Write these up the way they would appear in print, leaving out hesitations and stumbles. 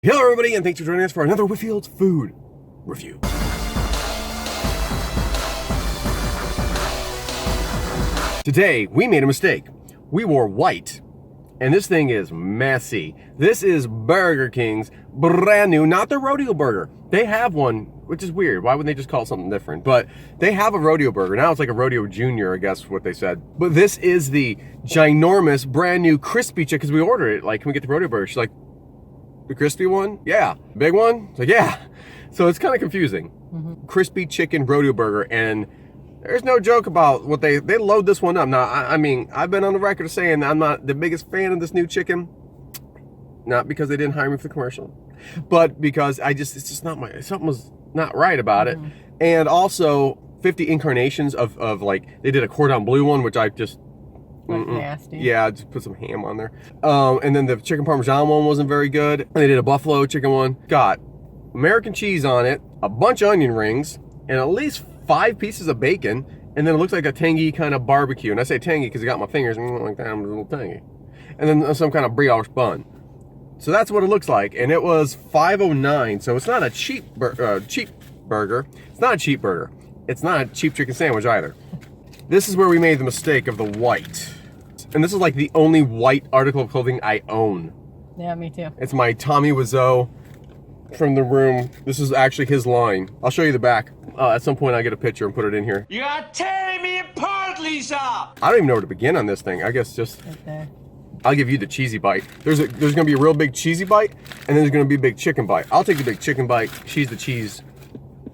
Hello everybody, and thanks for joining us for another Whitfield's Food Review. Today, we made a mistake. We wore white, and this thing is messy. This is Burger King's brand new, not the Rodeo burger. They have one, which is weird. Why wouldn't they just call it something different? But they have a Rodeo burger. Now it's like a Rodeo Junior, I guess what they said. But this is the ginormous, brand new crispy chicken, because we ordered it. Like, can we get the Rodeo burger? She's like, the crispy one? Yeah. Big one? It's like, yeah. So it's kind of confusing. Crispy chicken Rodeo burger, and there's no joke about what they load this one up. Now, I mean, I've been on the record of saying I'm not the biggest fan of this new chicken. Not because they didn't hire me for the commercial, but because it's just not something was not right about it. And also 50 incarnations of like, they did a cordon bleu one, which I just, nasty. Yeah, I just put some ham on there. And then the chicken parmesan one wasn't very good. And they did a buffalo chicken one. Got American cheese on it, a bunch of onion rings, and at least 5 pieces of bacon. And then it looks like a tangy kind of barbecue. And I say tangy because I got my fingers like that, I'm a little tangy. And then some kind of brioche bun. So that's what it looks like. And it was $5.09. So it's not a cheap burger. It's not a cheap burger. It's not a cheap chicken sandwich either. This is where we made the mistake of the white. And this is like the only white article of clothing I own. Yeah, me too. It's my Tommy Wiseau from the room. This is actually his line. I'll show you the back. At some point I'll get a picture and put it in here. You are tearing me apart, Lisa! I don't even know where to begin on this thing. I guess just, Right there. I'll give you the cheesy bite. There's gonna be a real big cheesy bite, and then there's gonna be a big chicken bite. I'll take the big chicken bite. She's the cheese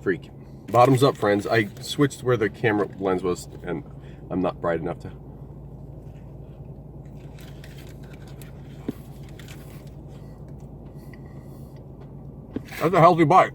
freak. Bottoms up, friends. I switched where the camera lens was, and I'm not bright enough to. That's a healthy bite.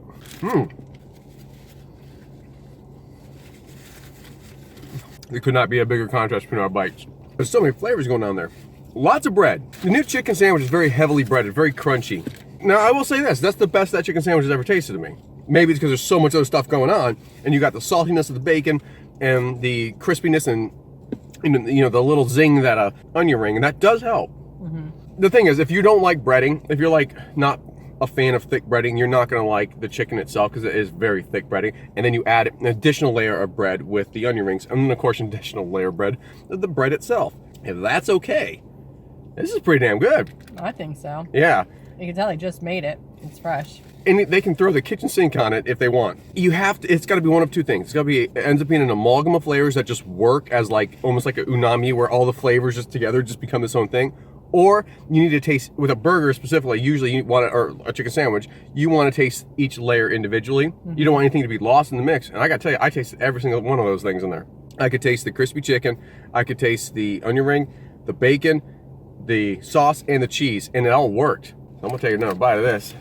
There could not be a bigger contrast between our bites. There's so many flavors going on there. Lots of bread. The new chicken sandwich is very heavily breaded, very crunchy. Now, I will say this, that's the best that chicken sandwich has ever tasted to me. Maybe it's because there's so much other stuff going on, and you got the saltiness of the bacon, and the crispiness, and you know, the little zing that a onion ring, and that does help. The thing is, if you don't like breading, if you're like not a fan of thick breading, you're not gonna like the chicken itself because it is very thick breading. And then you add an additional layer of bread with the onion rings, and then of course an additional layer of bread, the bread itself. If that's okay, this is pretty damn good. I think so. Yeah. You can tell they just made it. It's fresh. And they can throw the kitchen sink on it if they want. You have to, it's gotta be one of two things. It ends up being an amalgam of flavors that just work as like, almost like a unami, where all the flavors just together just become its own thing. Or you need to taste, with a burger specifically, usually you want or a chicken sandwich, you want to taste each layer individually. You don't want anything to be lost in the mix. And I gotta tell you, I tasted every single one of those things in there. I could taste the crispy chicken, I could taste the onion ring, the bacon, the sauce, and the cheese, and it all worked. So I'm gonna take another bite of this.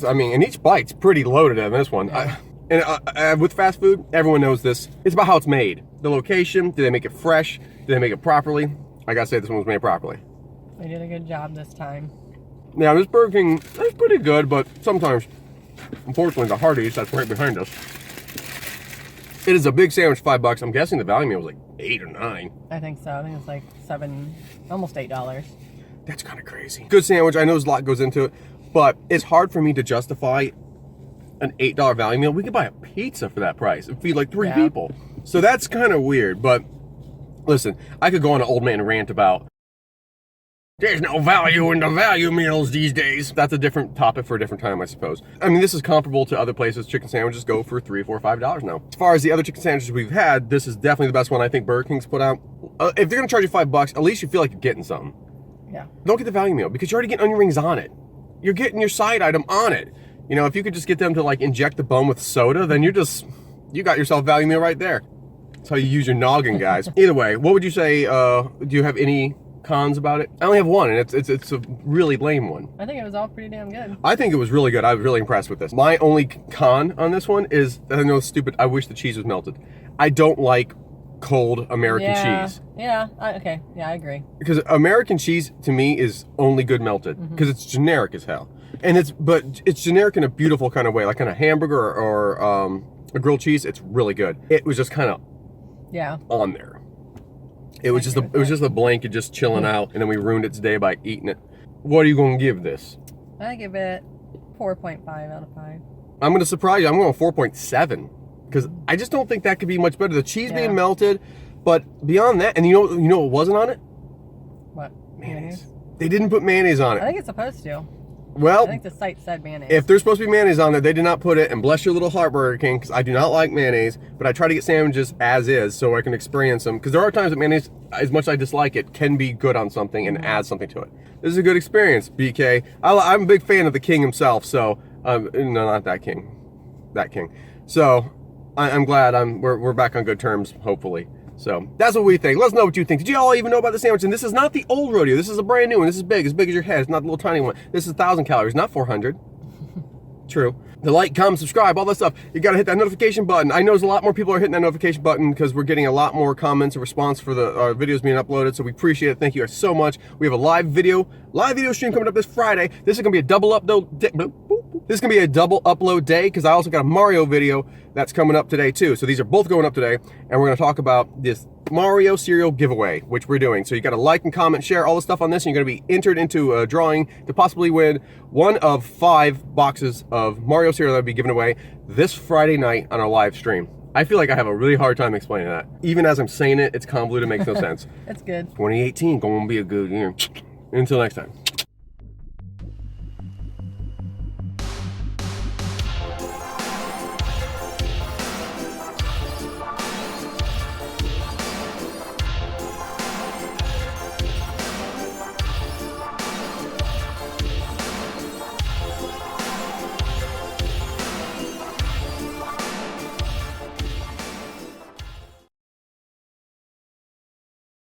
I mean, and each bite's pretty loaded on this one. Yeah. With fast food, everyone knows this. It's about how it's made. The location, did they make it fresh? Did they make it properly? I gotta say this one was made properly. They did a good job this time. Now this Burger King is pretty good, but sometimes, unfortunately, the Hardee's that's right behind us. It is a big sandwich, $5. I'm guessing the value meal was like 8 or 9. I think so. I think it's like $7, almost $8. That's kind of crazy. Good sandwich. I know there's a lot goes into it, but it's hard for me to justify an $8 value meal. We could buy a pizza for that price and feed like 3 people. So that's kind of weird. But listen, I could go on an old man rant about there's no value in the value meals these days. That's a different topic for a different time, I suppose. I mean, this is comparable to other places. Chicken sandwiches go for $3, $4, $5 now. As far as the other chicken sandwiches we've had, this is definitely the best one I think Burger King's put out. If they're gonna charge you $5, at least you feel like you're getting something. Yeah. Don't get the value meal because you're already getting onion rings on it. You're getting your side item on it. You know, if you could just get them to like inject the bun with soda, then you got yourself a value meal right there. That's how you use your noggin, guys. Either way, what would you say, do you have any cons about it? I only have one, and it's a really lame one. I think it was all pretty damn good. I think it was really good. I was really impressed with this. My only con on this one is, I know it's stupid, I wish the cheese was melted. I don't like cold American cheese. Yeah, okay. Yeah, I agree. Because American cheese, to me, is only good melted. Because it's generic as hell. And but it's generic in a beautiful kind of way, like on a hamburger or a grilled cheese, it's really good. It was just kind of on there. It was just a blanket just chilling out, and then we ruined its day by eating it. What are you going to give this? I give it 4.5 out of 5. I'm going to surprise you. I'm going 4.7 because I just don't think that could be much better. The cheese being melted, but beyond that, and you know what wasn't on it? What? Mayonnaise. They didn't put mayonnaise on it. I think it's supposed to. Well, I think the site said mayonnaise. if there's supposed to be mayonnaise on there, they did not put it. And bless your little heart, Burger King, because I do not like mayonnaise. But I try to get sandwiches as is so I can experience them. Because there are times that mayonnaise, as much as I dislike it, can be good on something and add something to it. This is a good experience, BK. I'm a big fan of the king himself. So, no, not that king. That king. So, I'm glad we're back on good terms, hopefully. So that's what we think. Let us know what you think. Did you all even know about the sandwich? And this is not the old Rodeo. This is a brand new one. This is big as your head. It's not the little tiny one. This is 1,000 calories, not 400. True. The like, comment, subscribe, all that stuff. You got to hit that notification button. I know there's a lot more people are hitting that notification button because we're getting a lot more comments and response for the videos being uploaded. So we appreciate it. Thank you guys so much. We have a live video stream coming up this Friday. This is going to be a double upload day. This is going to be a double upload day because I also got a Mario video that's coming up today too. So these are both going up today, and we're going to talk about this Mario cereal giveaway, which we're doing. So you got to like and comment, share all the stuff on this, and you're going to be entered into a drawing to possibly win one of 5 boxes of Mario cereal that will be given away this Friday night on our live stream. I feel like I have a really hard time explaining that. Even as I'm saying it, it's convoluted, makes no sense. It's good. 2018 going to be a good year. Until next time.